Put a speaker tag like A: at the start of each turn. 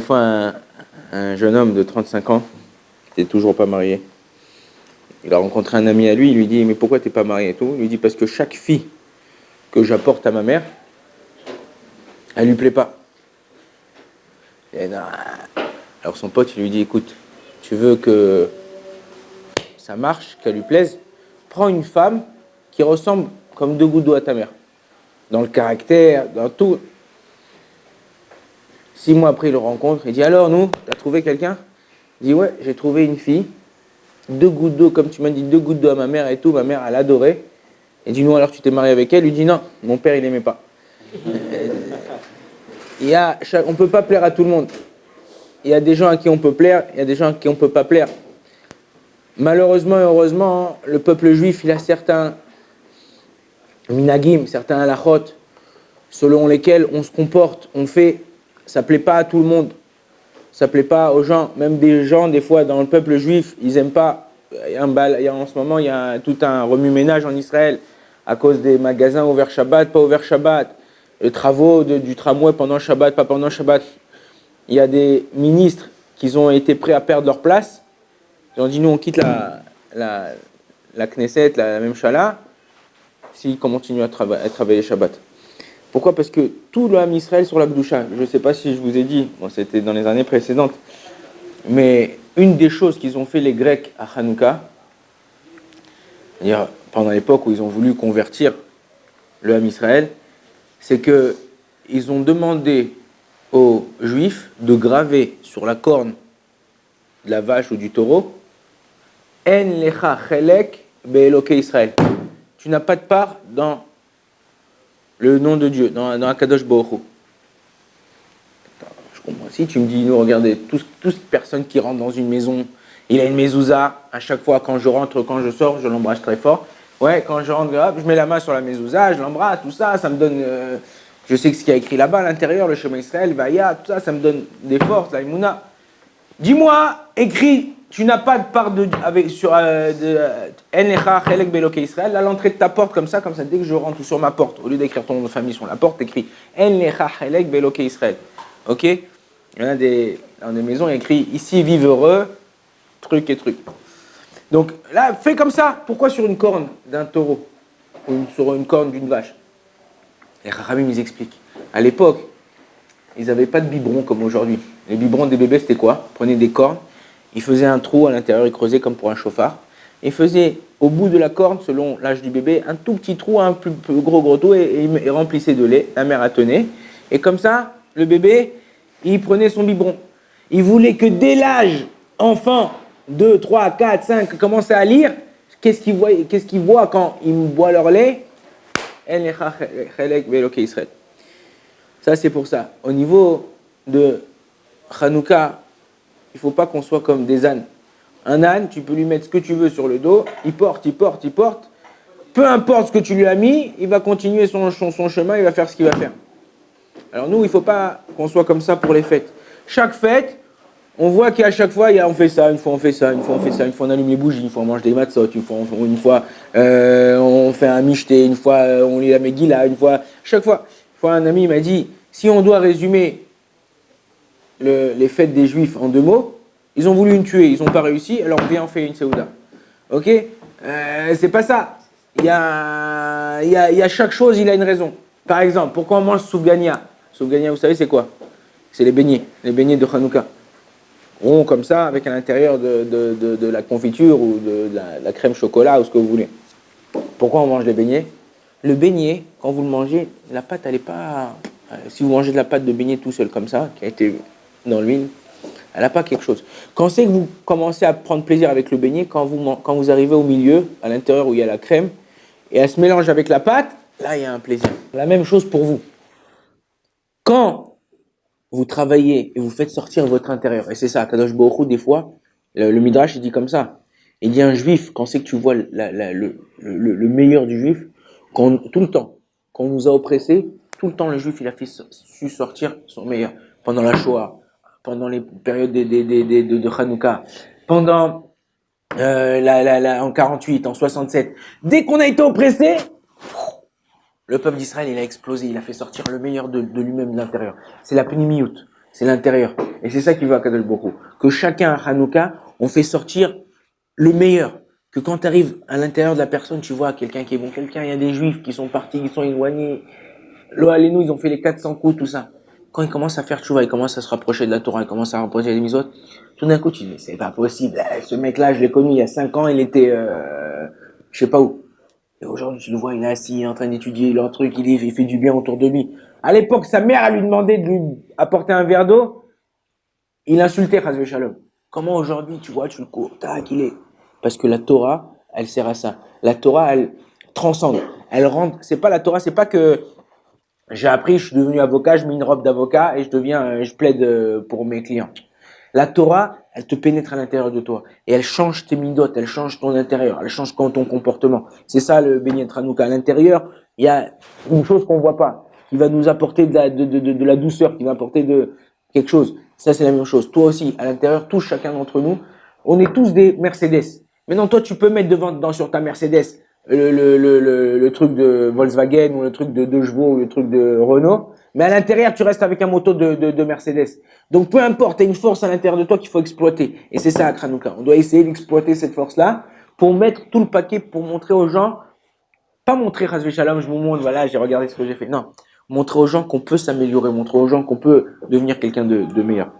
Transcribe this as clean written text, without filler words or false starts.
A: fois un jeune homme de 35 ans, qui n'est toujours pas marié. Il a rencontré un ami à lui, il lui dit « Mais pourquoi tu n'es pas marié ?» et tout. Il lui dit « Parce que chaque fille que j'apporte à ma mère, elle lui plaît pas. » Et non. Alors son pote, il lui dit « Écoute, tu veux que ça marche, qu'elle lui plaise, prends une femme qui ressemble comme deux gouttes d'eau à ta mère. Dans le caractère, dans tout. » 6 mois après, il le rencontre. Il dit « Alors, nous, t'as trouvé quelqu'un ?» Il dit « Ouais, j'ai trouvé une fille. 2 gouttes d'eau, comme tu m'as dit, 2 gouttes d'eau à ma mère et tout. Ma mère, elle adorait. » Il dit « Non, alors tu t'es marié avec elle ?» Il lui dit « Non, mon père, il n'aimait pas. » On ne peut pas plaire à tout le monde. Il y a des gens à qui on peut plaire, il y a des gens à qui on ne peut pas plaire. Malheureusement et heureusement, le peuple juif, il a certains minagim, certains halachot, selon lesquels on se comporte, on fait, ça ne plaît pas à tout le monde. Ça ne plaît pas aux gens, même des gens, des fois, dans le peuple juif, ils n'aiment pas. En ce moment, il y a tout un remue-ménage en Israël à cause des magasins ouverts Shabbat, pas ouverts Shabbat, les travaux du tramway pendant Shabbat, pas pendant Shabbat. Il y a des ministres qui ont été prêts à perdre leur place. Ils ont dit, nous, on quitte la Knesset, la même Shala, s'ils continuent à travailler Shabbat. Pourquoi ? Parce que tout le Ham Israël sur la Gdusha, je ne sais pas si je vous ai dit, bon, c'était dans les années précédentes, mais une des choses qu'ils ont fait les Grecs à Hanouka, c'est-à-dire pendant l'époque où ils ont voulu convertir le Ham Israël, c'est qu'ils ont demandé aux Juifs de graver sur la corne de la vache ou du taureau « En lecha chelek be'eloke Israël » Tu n'as pas de part dans le nom de Dieu, dans Akadosh Baruch Hu. Je comprends. Si tu me dis, nous, regardez, toute personne qui rentre dans une maison, il a une mezouza, à chaque fois quand je rentre, quand je sors, je l'embrasse très fort. Ouais, quand je rentre, je mets la main sur la mezouza, je l'embrasse, tout ça, ça me donne... je sais ce qu'il y a écrit là-bas à l'intérieur, le Shema Israël, Vaya, tout ça, ça me donne des forces, laImouna. Dis-moi, écris, tu n'as pas de part sur En Chelek Beloke Israël, à l'entrée de ta porte, comme ça, dès que je rentre sur ma porte, au lieu d'écrire ton nom de famille sur la porte, écris En Chelek Beloke Israël. Ok ? Il y en a dans des maisons, il y a écrit ici, vive heureux, truc et truc. Donc là, fais comme ça. Pourquoi sur une corne d'un taureau ou sur une corne d'une vache ? Les Chachamim, ils expliquent. À l'époque, ils n'avaient pas de biberon comme aujourd'hui. Les biberons des bébés, c'était quoi ? Ils prenaient des cornes, ils faisaient un trou à l'intérieur, ils creusaient comme pour un chauffard. Ils faisaient au bout de la corne, selon l'âge du bébé, un tout petit trou, un plus gros trou, et ils remplissaient de lait. La mère a tenait. Et comme ça, le bébé, il prenait son biberon. Il voulait que dès l'âge enfant, 2, 3, 4, 5, commence à lire, qu'est-ce qu'ils voient quand ils boivent leur lait ? Ça, c'est pour ça. Au niveau de Hanouka, il ne faut pas qu'on soit comme des ânes. Un âne, tu peux lui mettre ce que tu veux sur le dos, il porte. Peu importe ce que tu lui as mis, il va continuer son chemin, il va faire ce qu'il va faire. Alors nous, il ne faut pas qu'on soit comme ça pour les fêtes. Chaque fête, on voit qu'à chaque fois, on fait ça, une fois on fait ça, une fois on allume les bougies, une fois on mange des matzot, une fois on fait un michté, une fois on lit la Megillah, chaque fois. Une fois un ami m'a dit, si on doit résumer les fêtes des Juifs en 2 mots, ils ont voulu une tuer, ils n'ont pas réussi, alors viens on fait une Seouda. Ok ? C'est pas ça. Il y a chaque chose, il a une raison. Par exemple, pourquoi on mange soufgania ? Soufgania, vous savez, c'est quoi ? C'est les beignets de Hanouka. Rond comme ça, avec à l'intérieur de la confiture ou de la crème chocolat ou ce que vous voulez. Pourquoi on mange les beignets ? Le beignet, quand vous le mangez, la pâte, elle n'est pas... si vous mangez de la pâte de beignet tout seul comme ça, qui a été dans l'huile, elle n'a pas quelque chose. Quand c'est que vous commencez à prendre plaisir avec le beignet, quand vous arrivez au milieu, à l'intérieur où il y a la crème, et elle se mélange avec la pâte, là, il y a un plaisir. La même chose pour vous. Quand vous travaillez et vous faites sortir votre intérieur, et c'est ça, Kadosh Baruch Hu, des fois, le Midrash, il dit comme ça. Il dit un juif, quand c'est que tu vois le meilleur du juif, tout le temps, quand on nous a oppressés, tout le temps, le juif, il a su sortir son meilleur. Pendant la Shoah, pendant les périodes de Hanouka, pendant en 48, en 67. Dès qu'on a été oppressé, le peuple d'Israël, il a explosé, il a fait sortir le meilleur de lui-même de l'intérieur. C'est la pnimiout. c'est l'intérieur. Et c'est ça qui va à Kadosh Baruch Hu. Que chacun à Hanouka, on fait sortir le meilleur. Que quand tu arrives à l'intérieur de la personne, tu vois quelqu'un qui est bon, quelqu'un, il y a des juifs qui sont partis, qui sont éloignés. Nous, ils ont fait les 400 coups, tout ça. Quand ils commencent à faire tchouva, ils commencent à se rapprocher de la Torah, ils commencent à rapprocher des mitzvot, tout d'un coup, tu dis, mais c'est pas possible. Ce mec-là, je l'ai connu il y a 5 ans, il était, je sais pas où. Et aujourd'hui, tu le vois, il est assis, en train d'étudier leur truc, il fait du bien autour de lui. À l'époque, sa mère, a lui demandé de lui apporter un verre d'eau, il insultait Chazvé Shalom. Comment aujourd'hui, tu vois, tu le cours, tac, il est. Parce que la Torah, elle sert à ça. La Torah, elle transcende. Elle rentre, c'est pas la Torah, c'est pas que j'ai appris, je suis devenu avocat, je mets une robe d'avocat et je deviens, je plaide pour mes clients. La Torah, elle te pénètre à l'intérieur de toi et elle change tes midotes, elle change ton intérieur, elle change ton comportement. C'est ça le Benyat Hanouka. À l'intérieur, il y a une chose qu'on voit pas, qui va nous apporter de la douceur, qui va apporter de quelque chose. Ça, c'est la même chose. Toi aussi, à l'intérieur, tous chacun d'entre nous, on est tous des Mercedes. Maintenant, toi, tu peux mettre sur ta Mercedes le truc de Volkswagen ou le truc de 2 chevaux ou le truc de Renault. Mais à l'intérieur, tu restes avec un moto de Mercedes. Donc, peu importe, tu as une force à l'intérieur de toi qu'il faut exploiter. Et c'est ça, à Kranouka. On doit essayer d'exploiter cette force-là pour mettre tout le paquet, pour montrer aux gens, pas montrer, Chazvé Shalom, je vous montre, voilà, j'ai regardé ce que j'ai fait. Non. Montrer aux gens qu'on peut s'améliorer, montrer aux gens qu'on peut devenir quelqu'un de meilleur.